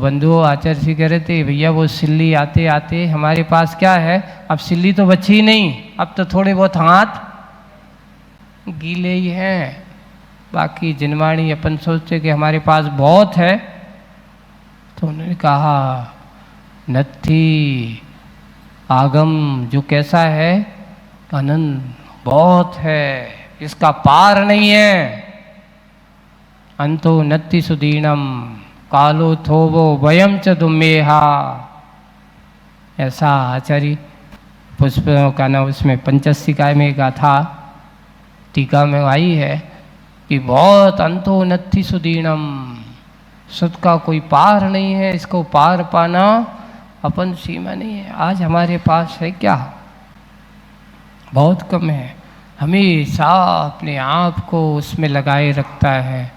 बंधु आचार्य जी कह रहे थे भैया वो सिल्ली आते आते हमारे पास क्या है, अब सिल्ली तो बची ही नहीं, अब तो थोड़े बहुत हाथ गीले ही हैं। बाकी जिनवाणी अपन सोचते कि हमारे पास बहुत है, तो उन्होंने कहा नत्थी आगम जो कैसा है, आनंद बहुत है, इसका पार नहीं है। अंतो नत्थि सुदीनम कालो थोवो वयम च दुम्मेहा। ऐसा आचार्य पुष्प का नाम उसमें पंचस्तिकाय में गाथा टीका में आई है कि बहुत अंतो नत्थि सुदीनम, सुध का कोई पार नहीं है, इसको पार पाना अपन सीमा नहीं है। आज हमारे पास है क्या, बहुत कम है। हमेशा अपने आप को उसमें लगाए रखता है,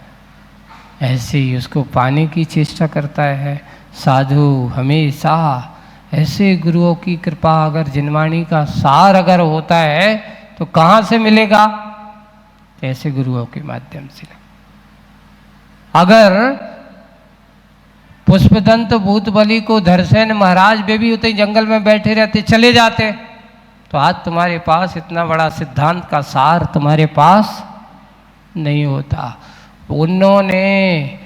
ऐसे ही उसको पाने की चेष्टा करता है। साधु हमेशा ऐसे गुरुओं की कृपा, अगर जिनवाणी का सार अगर होता है तो कहाँ से मिलेगा, ऐसे गुरुओं के माध्यम से। अगर पुष्पदंत भूतबली को धरसेन महाराज भी उतने जंगल में बैठे रहते, चले जाते, तो आज तुम्हारे पास इतना बड़ा सिद्धांत का सार तुम्हारे पास नहीं होता। उन्होंने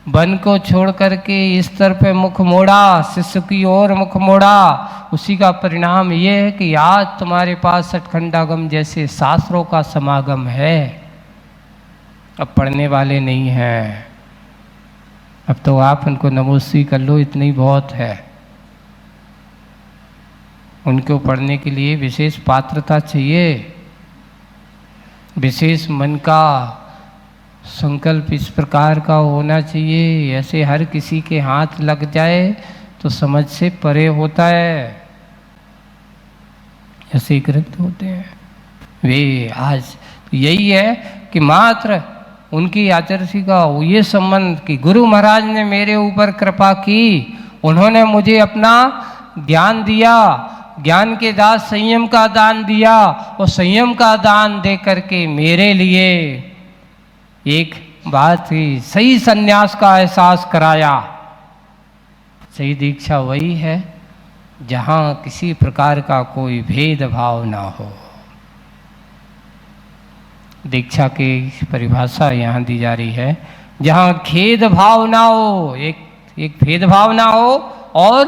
वन को छोड़ करके इस तरफ मुख मोड़ा, शिष्य की ओर मुख मोड़ा, उसी का परिणाम ये है कि आज तुम्हारे पास सठखंडागम जैसे शास्त्रों का समागम है। अब पढ़ने वाले नहीं हैं, अब तो आप उनको नमोस्ती कर लो, इतनी बहुत है। उनको पढ़ने के लिए विशेष पात्रता चाहिए, विशेष मन का संकल्प इस प्रकार का होना चाहिए। ऐसे हर किसी के हाथ लग जाए तो समझ से परे होता है। ऐसे ग्रंथ होते हैं वे। आज यही है कि मात्र उनकी आचार्य का ये संबंध कि गुरु महाराज ने मेरे ऊपर कृपा की, उन्होंने मुझे अपना ज्ञान दिया, ज्ञान के दास संयम का दान दिया, और संयम का दान दे करके मेरे लिए एक बात ही सही सन्यास का एहसास कराया। सही दीक्षा वही है जहाँ किसी प्रकार का कोई भेदभाव ना हो। दीक्षा की परिभाषा यहाँ दी जा रही है, जहाँ खेद भाव ना हो, एक भेदभाव ना हो और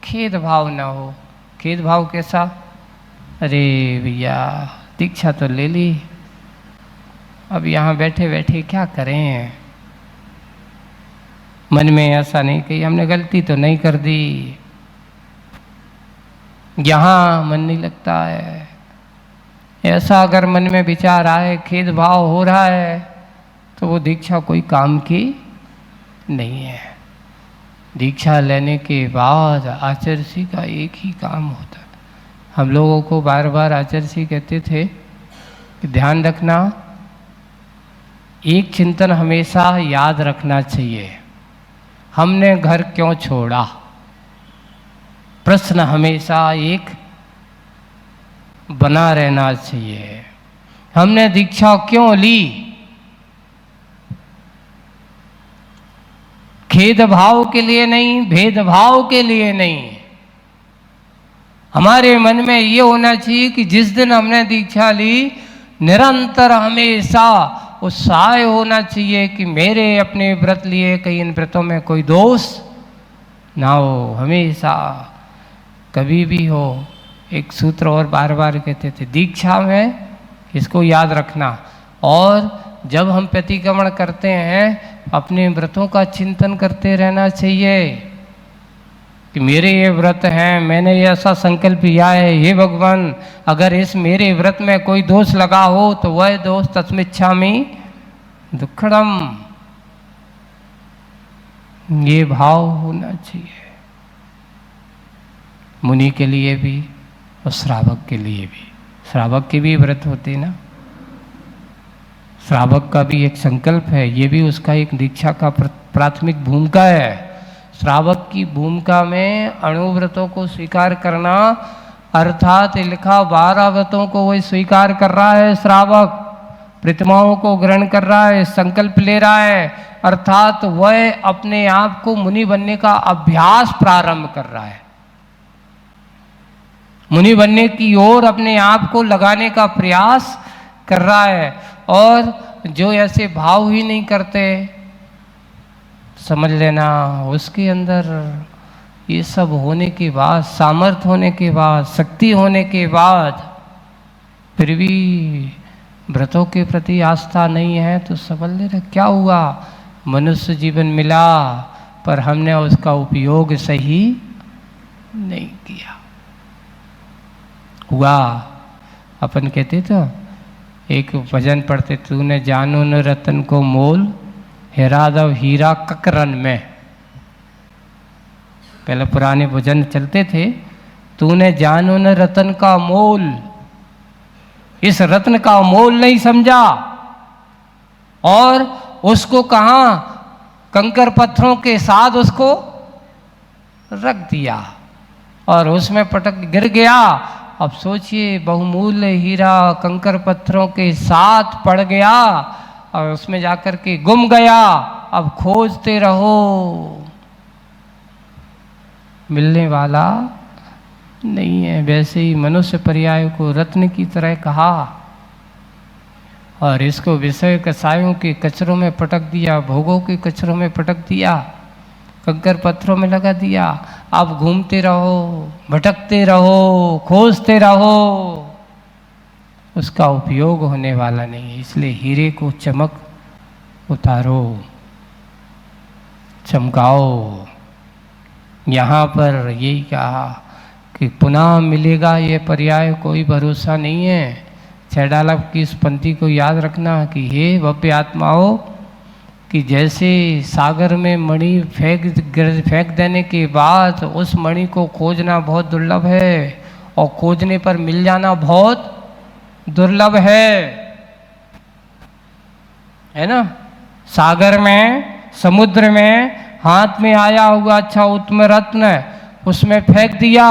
खेद भाव ना हो। खेद भाव कैसा, अरे भैया दीक्षा तो ले ली, अब यहाँ बैठे बैठे क्या करें, मन में ऐसा नहीं कि हमने गलती तो नहीं कर दी, यहाँ मन नहीं लगता है। ऐसा अगर मन में विचार आए, खेद भाव हो रहा है, तो वो दीक्षा कोई काम की नहीं है। दीक्षा लेने के बाद आचार्य का एक ही काम होता है। हम लोगों को बार बार आचार्य कहते थे कि ध्यान रखना, एक चिंतन हमेशा याद रखना चाहिए, हमने घर क्यों छोड़ा। प्रश्न हमेशा एक बना रहना चाहिए, हमने दीक्षा क्यों ली। खेद भाव के लिए नहीं, भेदभाव के लिए नहीं। हमारे मन में ये होना चाहिए कि जिस दिन हमने दीक्षा ली, निरंतर हमेशा उत्साह होना चाहिए कि मेरे अपने व्रत लिए कहीं इन व्रतों में कोई दोष ना हो। हमेशा कभी भी हो। एक सूत्र और बार बार कहते थे दीक्षा में, इसको याद रखना। और जब हम प्रतिक्रमण करते हैं, अपने व्रतों का चिंतन करते रहना चाहिए कि मेरे ये व्रत हैं, मैंने ये ऐसा संकल्प किया है, हे भगवान अगर इस मेरे व्रत में कोई दोष लगा हो तो वह दोष तस्मिच्छामि दुक्खड़म। ये भाव होना चाहिए मुनि के लिए भी और श्रावक के लिए भी। श्रावक के भी व्रत होते ना, श्रावक का भी एक संकल्प है, ये भी उसका एक दीक्षा का प्राथमिक भूमिका है। श्रावक की भूमिका में अणुव्रतों को स्वीकार करना, अर्थात लिखा 12 व्रतों को वही स्वीकार कर रहा है। श्रावक प्रतिमाओं को ग्रहण कर रहा है, संकल्प ले रहा है, अर्थात वह अपने आप को मुनि बनने का अभ्यास प्रारंभ कर रहा है, मुनि बनने की ओर अपने आप को लगाने का प्रयास कर रहा है। और जो ऐसे भाव ही नहीं करते, समझ लेना उसके अंदर ये सब होने के बाद, सामर्थ्य होने के बाद, शक्ति होने के बाद फिर भी व्रतों के प्रति आस्था नहीं है, तो समझ लेना क्या हुआ, मनुष्य जीवन मिला पर हमने उसका उपयोग सही नहीं किया। हुआ अपन कहते तो एक भजन पढ़ते, तूने जानो न रतन को मोल, हेरा दव हीरा ककरन में। पहले पुराने भजन चलते थे, तूने जानो न रतन का मोल, इस रत्न का मोल नहीं समझा और उसको कहाँ कंकर पत्थरों के साथ उसको रख दिया और उसमें पटक गिर गया। अब सोचिए, बहुमूल्य हीरा कंकर पत्थरों के साथ पड़ गया और उसमें जाकर के गुम गया। अब खोजते रहो, मिलने वाला नहीं है। वैसे ही मनुष्य पर्याय को रत्न की तरह कहा और इसको विषय कसायों के कचरों में पटक दिया, भोगों के कचरों में पटक दिया, कंकर पत्थरों में लगा दिया। अब घूमते रहो, भटकते रहो, खोजते रहो, उसका उपयोग होने वाला नहीं है। इसलिए हीरे को चमक उतारो, चमकाओ। यहाँ पर यही कहा कि पुनः मिलेगा ये पर्याय कोई भरोसा नहीं है। छैडालब की इस पंक्ति को याद रखना कि हे भव्य आत्माओं, कि जैसे सागर में मणि फेंक देने के बाद उस मणि को खोजना बहुत दुर्लभ है और खोजने पर मिल जाना बहुत दुर्लभ है ना। सागर में, समुद्र में हाथ में आया हुआ अच्छा उत्तम रत्न उसमें फेंक दिया,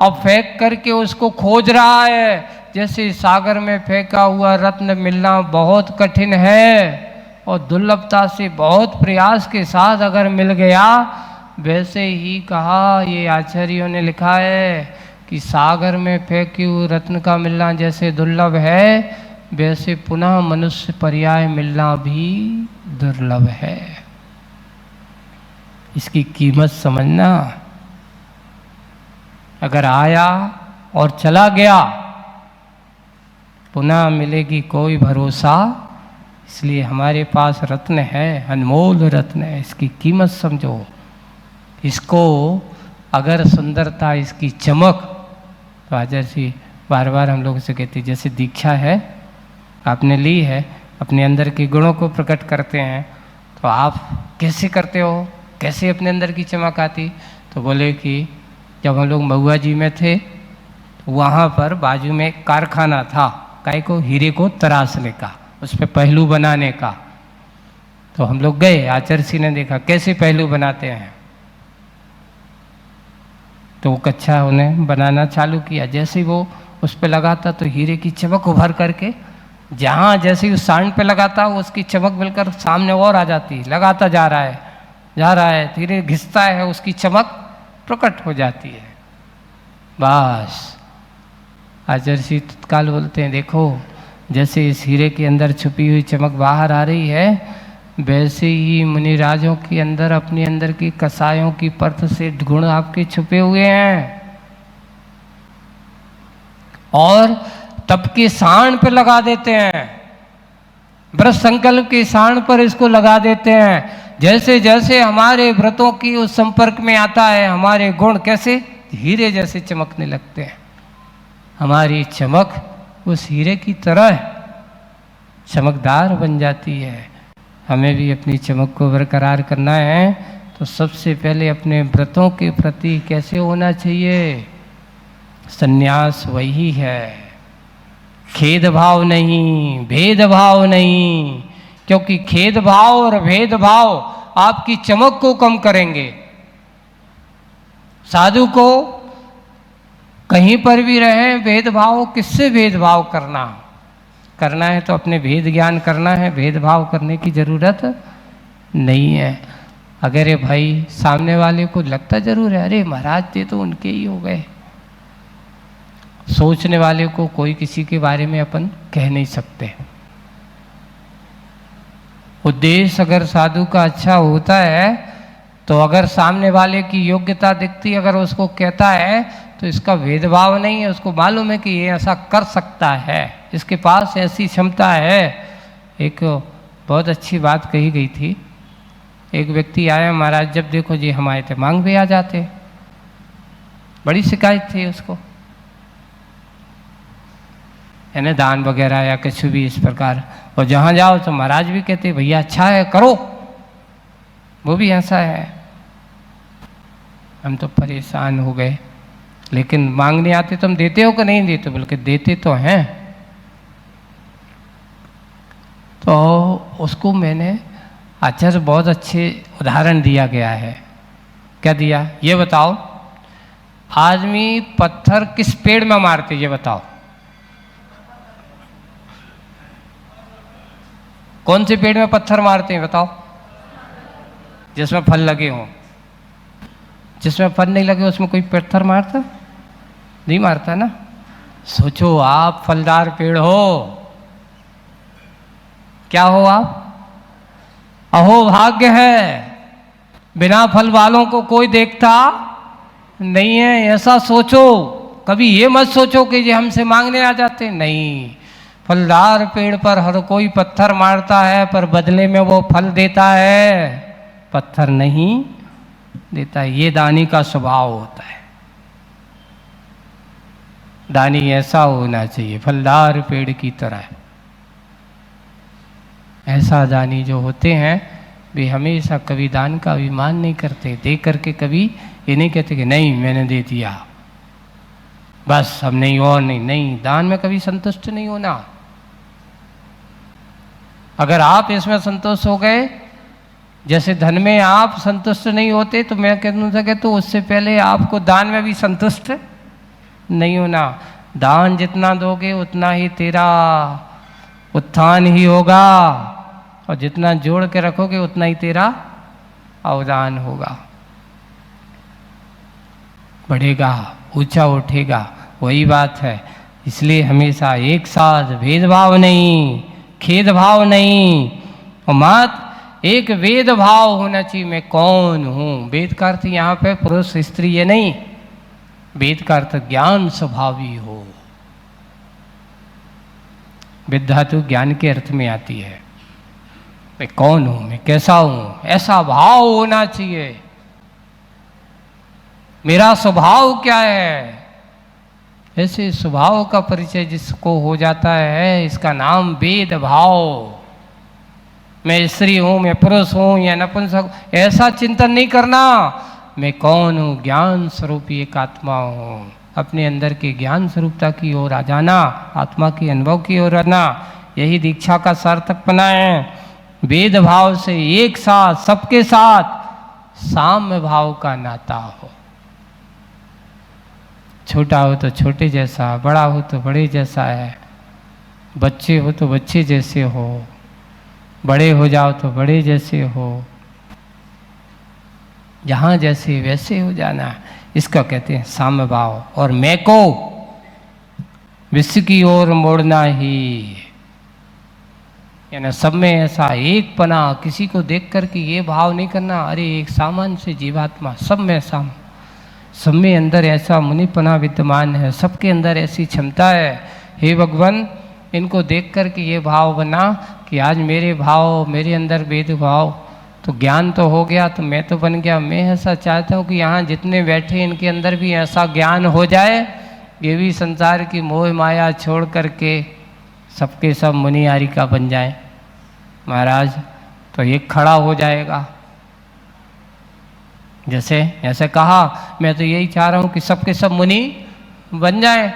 अब फेंक करके उसको खोज रहा है। जैसे सागर में फेंका हुआ रत्न मिलना बहुत कठिन है और दुर्लभता से बहुत प्रयास के साथ अगर मिल गया, वैसे ही कहा ये आचार्यों ने लिखा है कि सागर में फेंके हुए रत्न का मिलना जैसे दुर्लभ है, वैसे पुनः मनुष्य पर्याय मिलना भी दुर्लभ है। इसकी कीमत समझना। अगर आया और चला गया, पुनः मिलेगी कोई भरोसा। इसलिए हमारे पास रत्न है, अनमोल रत्न है, इसकी कीमत समझो। इसको अगर सुंदरता, इसकी चमक, तो आचार्य जी बार बार हम लोगों से कहती, जैसे दीक्षा है आपने ली है, अपने अंदर के गुणों को प्रकट करते हैं, तो आप कैसे करते हो, कैसे अपने अंदर की चमक आती? तो बोले कि जब हम लोग महुआ जी में थे, तो वहाँ पर बाजू में एक कारखाना था, काय को हीरे को तराशने का, उस पर पहलू बनाने का। तो हम लोग गए, आचार्य जी ने देखा कैसे पहलू बनाते हैं, तो वो कच्चा उन्हें बनाना चालू किया। जैसे वो उस पर लगाता तो हीरे की चमक उभर करके, जहाँ जैसे उस सांड पे लगाता उसकी चमक मिलकर सामने और आ जाती। लगाता जा रहा है, धीरे घिसता है, उसकी चमक प्रकट हो जाती है। बस आचार्य जी तत्काल बोलते हैं, देखो जैसे इस हीरे के अंदर छुपी हुई चमक बाहर आ रही है, वैसे ही मुनिराजों के अंदर, अपने अंदर की कसायों की परत से गुण आपके छुपे हुए हैं। और तप के सांड पर लगा देते हैं, व्रत संकल्प के सांड पर इसको लगा देते हैं। जैसे जैसे हमारे व्रतों की उस संपर्क में आता है, हमारे गुण कैसे हीरे जैसे चमकने लगते हैं। हमारी चमक उस हीरे की तरह चमकदार बन जाती है। हमें भी अपनी चमक को बरकरार करना है, तो सबसे पहले अपने व्रतों के प्रति कैसे होना चाहिए? संन्यास वही है, खेद भाव नहीं, भेदभाव नहीं, क्योंकि खेद भाव और भेदभाव आपकी चमक को कम करेंगे। साधु को कहीं पर भी रहे, भेदभाव, किससे भेदभाव करना है तो अपने भेद ज्ञान करना है, भेदभाव करने की जरूरत नहीं है। अगर ये भाई सामने वाले को लगता जरूर है, अरे महाराज ये तो उनके ही हो गए। सोचने वाले को कोई किसी के बारे में अपन कह नहीं सकते। उद्देश्य अगर साधु का अच्छा होता है तो अगर सामने वाले की योग्यता दिखती, अगर उसको कहता है तो इसका भेदभाव नहीं है, उसको मालूम है कि ये ऐसा कर सकता है, इसके पास ऐसी क्षमता है। एक बहुत अच्छी बात कही गई थी। एक व्यक्ति आया, महाराज जब देखो जी हम आए थे मांग भी आ जाते। बड़ी शिकायत थी उसको, यानी दान वगैरह या कुछ भी इस प्रकार। और जहाँ जाओ तो महाराज भी कहते भैया अच्छा है करो, वो भी ऐसा है। हम तो परेशान हो गए, लेकिन मांगने आते तुम देते हो कि नहीं देते? बल्कि देते तो हैं। तो उसको मैंने अच्छा से बहुत अच्छे उदाहरण दिया गया है। क्या दिया? ये बताओ, आदमी पत्थर किस पेड़ में मारते, ये बताओ। कौन से पेड़ में पत्थर मारते हैं बताओ? जिसमें फल लगे हों। जिसमें फल नहीं लगे उसमें कोई पत्थर मारता? नहीं मारता ना। सोचो आप फलदार पेड़ हो, क्या हो आप? अहो भाग्य है, बिना फल वालों को कोई देखता नहीं है। ऐसा सोचो, कभी ये मत सोचो कि ये हमसे मांगने आ जाते। नहीं, फलदार पेड़ पर हर कोई पत्थर मारता है, पर बदले में वो फल देता है, पत्थर नहीं देता। ये दानी का स्वभाव होता है। दानी ऐसा होना चाहिए, फलदार पेड़ की तरह। ऐसा दानी जो होते हैं वे हमेशा कभी दान का अभिमान नहीं करते। दे करके कभी ये नहीं कहते कि नहीं मैंने दे दिया बस अब नहीं और नहीं। नहीं, दान में कभी संतुष्ट नहीं होना। अगर आप इसमें संतुष्ट हो गए, जैसे धन में आप संतुष्ट नहीं होते, तो मैं कहूँ सके तो उससे पहले आपको दान में भी संतुष्ट नहीं होना। दान जितना दोगे उतना ही तेरा उत्थान ही होगा, और जितना जोड़ के रखोगे उतना ही तेरा अवदान होगा, बढ़ेगा, ऊंचा उठेगा। वही बात है। इसलिए हमेशा एक साथ भेदभाव नहीं, खेदभाव नहीं, और मत एक वेद भाव होना चाहिए। मैं कौन हूँ? वेद का अर्थ यहाँ पे पुरुष स्त्री ये नहीं, वेद का अर्थ ज्ञान स्वभावी हो। विद्या तो ज्ञान के अर्थ में आती है। मैं कौन हूं, मैं कैसा हूं, ऐसा भाव होना चाहिए। मेरा स्वभाव क्या है, ऐसे स्वभाव का परिचय जिसको हो जाता है, इसका नाम वेद भाव। मैं स्त्री हूं, मैं पुरुष हूं या नपुंसक, ऐसा चिंतन नहीं करना। मैं कौन हूं? ज्ञान स्वरूपी एक आत्मा हूं। अपने अंदर के ज्ञान स्वरूपता की ओर आ जाना, आत्मा के अनुभव की ओर आना, यही दीक्षा का सार्थकपना है। वेद भाव से एक साथ सबके साथ साम्य भाव का नाता हो। छोटा हो तो छोटे जैसा, बड़ा हो तो बड़े जैसा है, बच्चे हो तो बच्चे जैसे हो, बड़े हो जाओ तो बड़े जैसे हो, जहाँ जैसे वैसे हो जाना। इसका कहते हैं साम्य भाव। और मैं को विश्व की ओर मोड़ना ही, यानी सब में ऐसा एक पना, किसी को देख कर के ये भाव नहीं करना अरे एक सामान्य से जीवात्मा, सब में सब में अंदर ऐसा मुनिपना विद्यमान है, सबके अंदर ऐसी क्षमता है। हे भगवान, इनको देख कर के ये भाव बना कि आज मेरे भाव, मेरे अंदर वेद भाव, तो ज्ञान तो हो गया, तो मैं तो बन गया। मैं ऐसा चाहता हूँ कि यहाँ जितने बैठे इनके अंदर भी ऐसा ज्ञान हो जाए, ये भी संसार की मोह माया छोड़ करके सबके सब मुनियारी का बन जाए महाराज, तो एक खड़ा हो जाएगा। जैसे ऐसे कहा, मैं तो यही चाह रहा हूँ कि सबके सब मुनि बन जाए।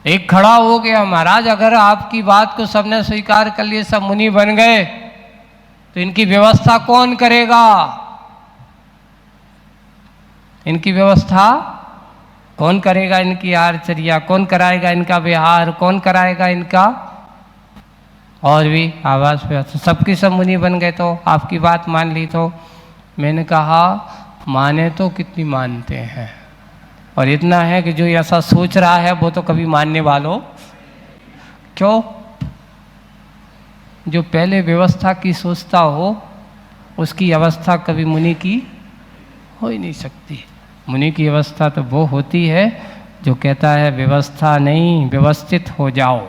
एक खड़ा हो गया महाराज, अगर आपकी बात को सबने स्वीकार कर लिए, सब मुनि बन गए, तो इनकी व्यवस्था कौन करेगा? इनकी व्यवस्था कौन करेगा? इनकी आहारचर्या कौन कराएगा? इनका विहार कौन कराएगा? इनका और भी आवाज़ पे सबकी सब मुनि बन गए तो आपकी बात मान ली तो। मैंने कहा माने तो कितनी मानते हैं, और इतना है कि जो ऐसा सोच रहा है वो तो कभी मानने वालों क्यों, जो पहले व्यवस्था की सोचता हो उसकी अवस्था कभी मुनि की हो ही नहीं सकती। मुनि की अवस्था तो वो होती है जो कहता है व्यवस्था नहीं, व्यवस्थित हो जाओ।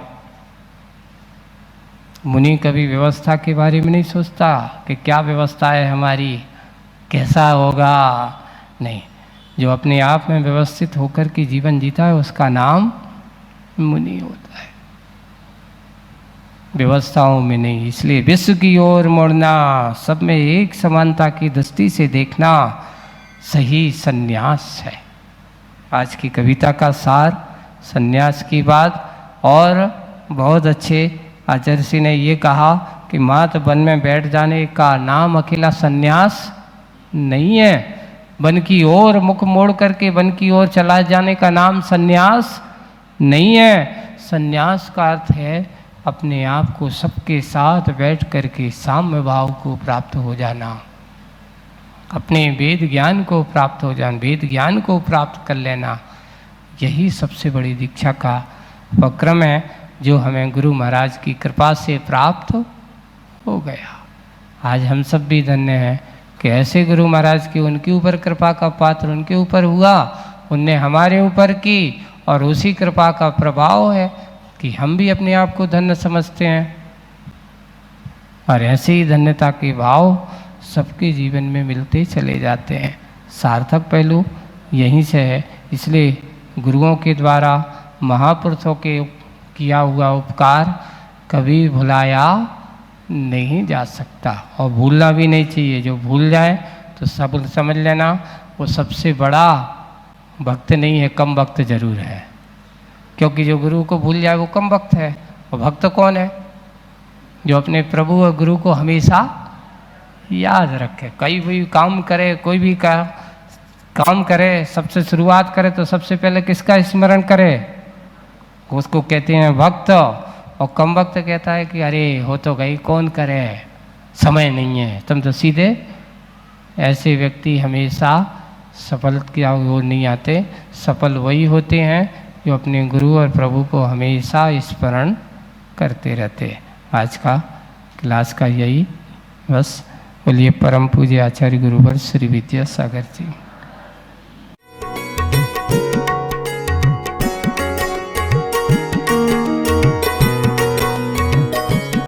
मुनि कभी व्यवस्था के बारे में नहीं सोचता कि क्या व्यवस्था है हमारी, कैसा होगा, नहीं। जो अपने आप में व्यवस्थित होकर के जीवन जीता है उसका नाम मुनि होता है, व्यवस्थाओं में नहीं। इसलिए विश्व की ओर मुड़ना, सब में एक समानता की दृष्टि से देखना सही सन्यास है। आज की कविता का सार सन्यास की बात, और बहुत अच्छे आचार्य जी ने ये कहा कि मात वन में बैठ जाने का नाम अकेला सन्यास नहीं है, वन की ओर मुख मोड़ करके वन की ओर चला जाने का नाम सन्यास नहीं है। सन्यास का अर्थ है अपने आप को सबके साथ बैठ करके साम्य भाव को प्राप्त हो जाना, अपने वेद ज्ञान को प्राप्त हो जाना, वेद ज्ञान को प्राप्त कर लेना। यही सबसे बड़ी दीक्षा का उपक्रम है जो हमें गुरु महाराज की कृपा से प्राप्त हो गया। आज हम सब भी धन्य हैं कि ऐसे गुरु महाराज की उनके ऊपर कृपा का पात्र उनके ऊपर हुआ, उनने हमारे ऊपर की, और उसी कृपा का प्रभाव है कि हम भी अपने आप को धन्य समझते हैं। और ऐसे ही धन्यता के भाव सबके जीवन में मिलते चले जाते हैं। सार्थक पहलू यहीं से है। इसलिए गुरुओं के द्वारा महापुरुषों के किया हुआ उपकार कभी भुलाया नहीं जा सकता, और भूलना भी नहीं चाहिए। जो भूल जाए तो सब समझ लेना वो सबसे बड़ा भक्त नहीं है, कम भक्त जरूर है। क्योंकि जो गुरु को भूल जाए वो कम भक्त है, और भक्त कौन है? जो अपने प्रभु और गुरु को हमेशा याद रखे। कई भी काम करे, कोई भी काम करे, सबसे शुरुआत करे तो सबसे पहले किसका स्मरण करे? उसको कहते हैं भक्त। और कम भक्त कहता है कि अरे हो तो गई, कौन करे, समय नहीं है। तुम तो सीधे ऐसे व्यक्ति हमेशा सफल की ओर नहीं आते। सफल वही होते हैं जो अपने गुरु और प्रभु को हमेशा स्मरण करते रहते। आज का क्लास का यही बस। बोलिए परम पूज्य आचार्य गुरुवर श्री विद्यासागर जी।